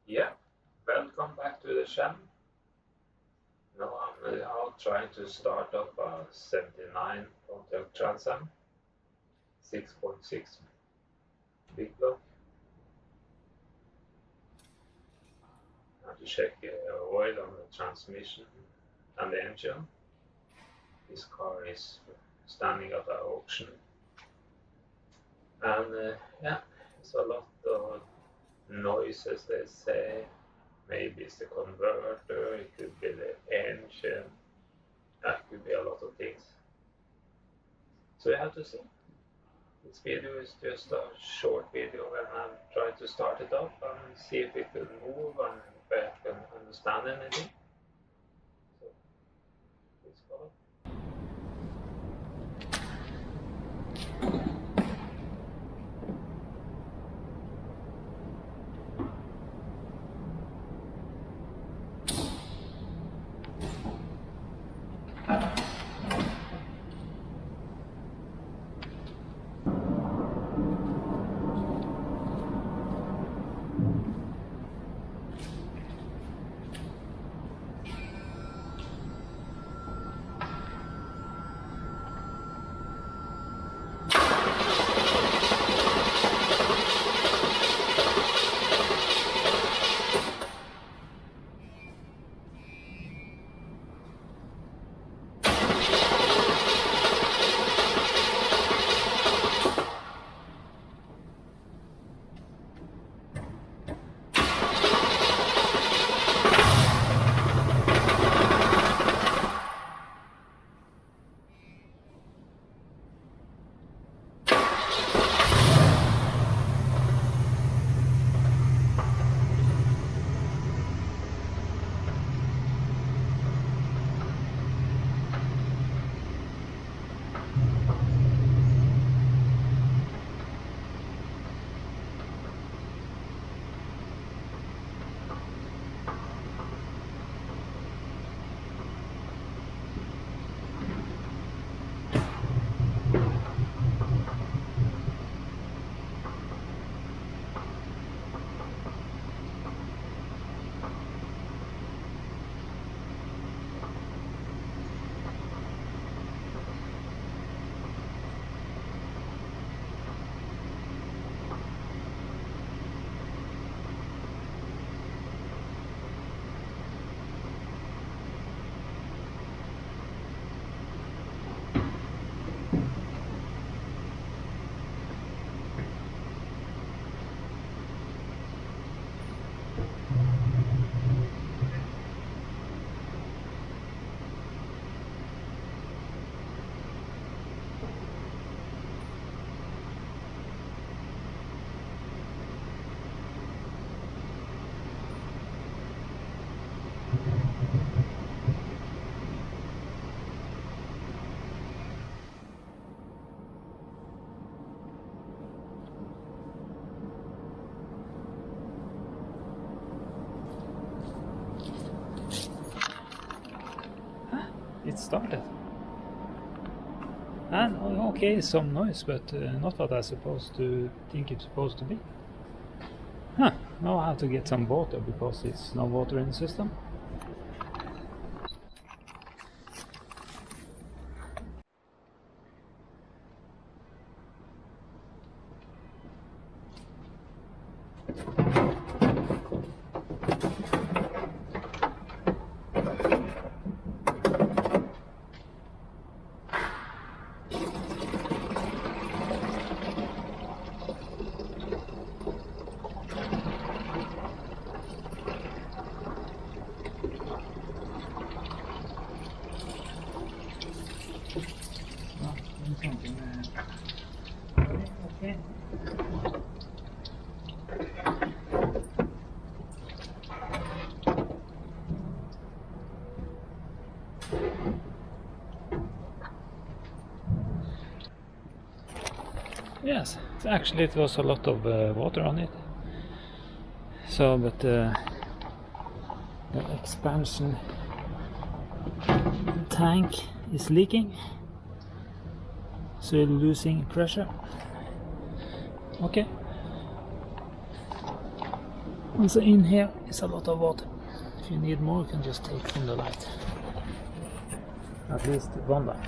Yeah, welcome back to the channel. Now I'm out trying to start up a 79 Pontiac Trans Am 6.6 big block. I have to check oil on the transmission and the engine. This car is standing at the auction, and yeah, it's a lot of noises. They say maybe it's the converter, it could be the engine, that could be a lot of things. So you have to see. This video is just a short video when I'm trying to start it up and see if it will move and if I can understand anything. So please follow. It started. And okay, some noise, but not what I supposed to think it's supposed to be. Huh, now I have to get some water because it's no water in the system. Yes, actually it was a lot of water on it. So, but the expansion tank is leaking, so you're losing pressure. Okay. Also in here is a lot of water. If you need more, you can just take from the light. At least one light.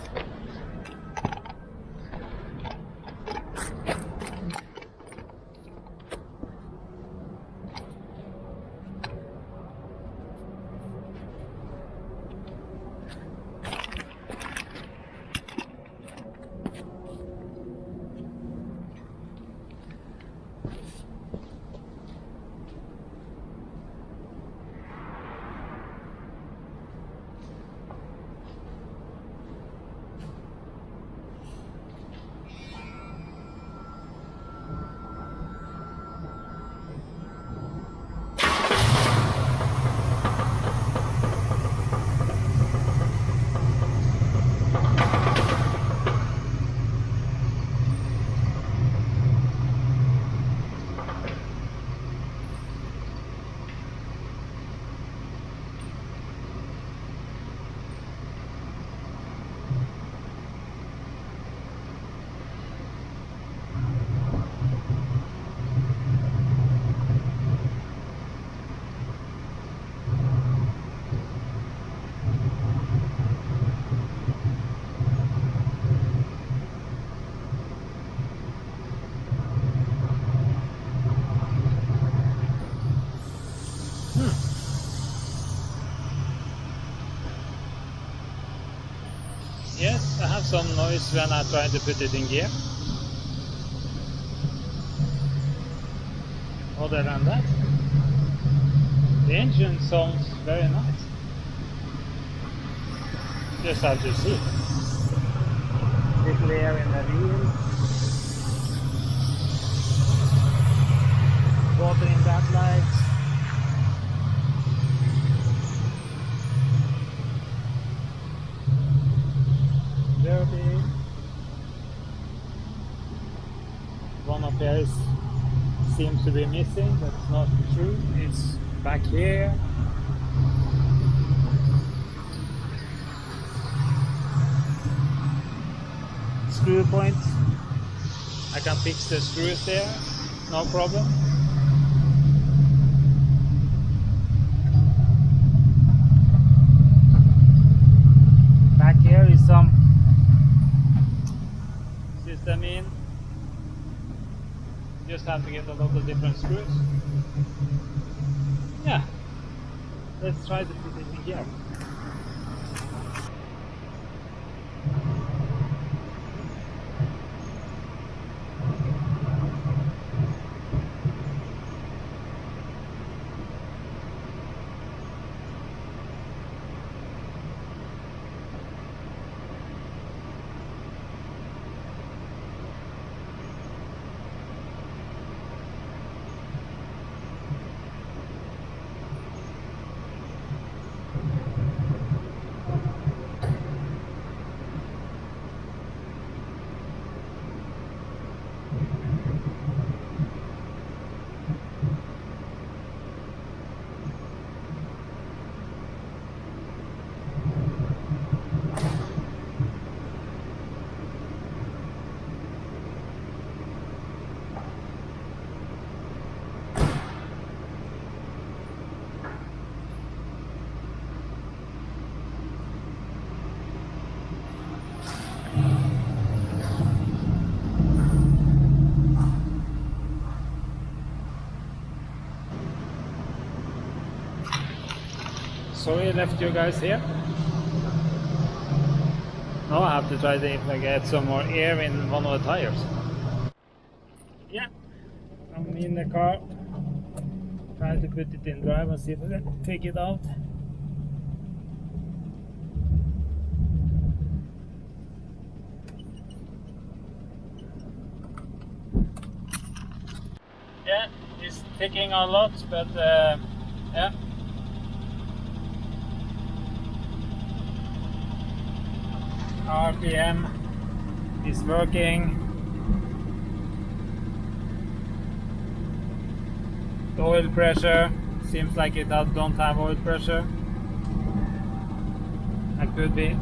Yes, I have some noise when I try to put it in gear. Other than that, the engine sounds very nice. Just have to see. Little air in the wheel. Water in that light. Dirty. One of theirs seems to be missing, but it's not true. It's back here. Screw point. I can fix the screws there, no problem. Back here is some system in. Just have to get a lot of different screws. Yeah, let's try to put it in gear. Sorry I left you guys here. Now I have to try to if I get some more air in one of the tires. Yeah, I'm in the car trying to put it in drive and see if I can take it out. Yeah, it's ticking a lot, but yeah. RPM is working. The oil pressure seems like it don't have oil pressure. That could be.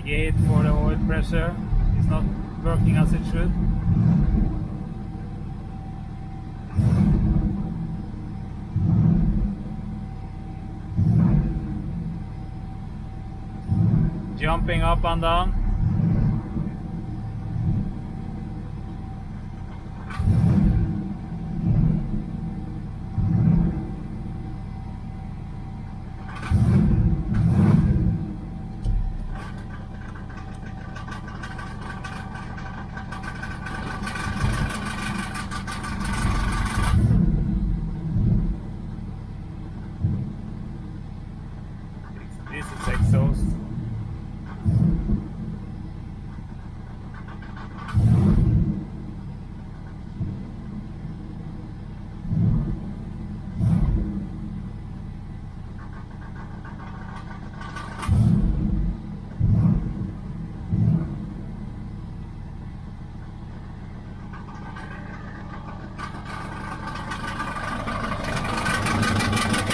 gate for the oil pressure is not working as it should. Jumping up and down. This is exhaust.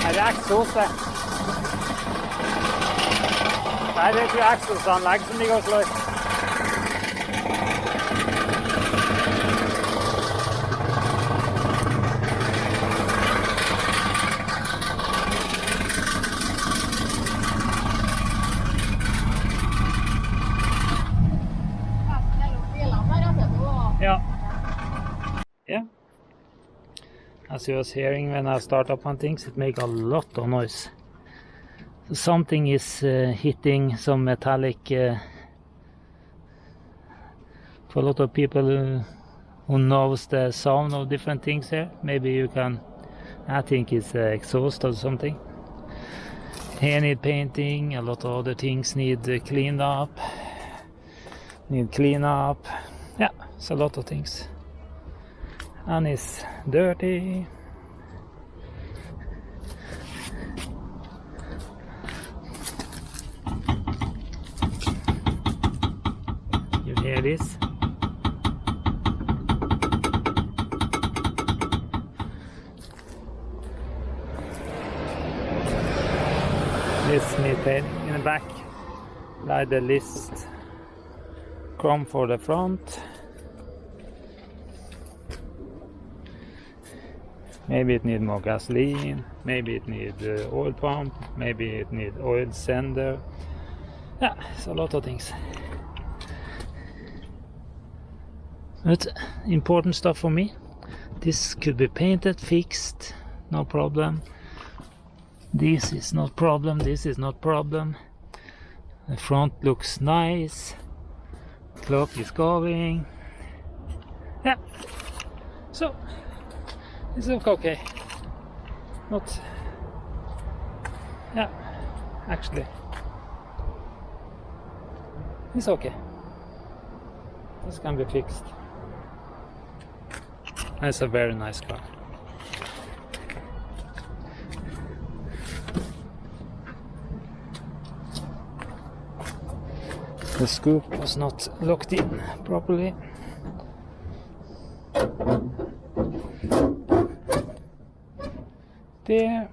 Er det eksoset? Nei, det er ikke eksosanlegg som ligger og slår. Ja. Yeah. As you was hearing when I start up on things, it makes a lot of noise. So something is hitting some metallic. For a lot of people who knows the sound of different things here, maybe you can. I think it's exhaust or something. Here need painting. A lot of other things need cleaned up. Need clean up. Yeah, it's a lot of things. And it's dirty. You hear this? This need painting in the back, like the list chrome for the front. Maybe it needs more gasoline, maybe it needs oil pump, maybe it needs oil sender. Yeah, it's a lot of things. But important stuff for me. This could be painted, fixed, no problem. This is not problem, this is not problem. The front looks nice. Clock is going. Yeah. So this looks okay. Not. Yeah. Actually, it's okay. This can be fixed. It's a very nice car. The scoop was not locked in properly. There.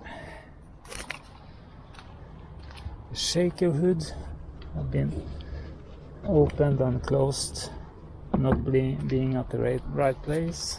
The shaker hood have been opened and closed, not being at the right place.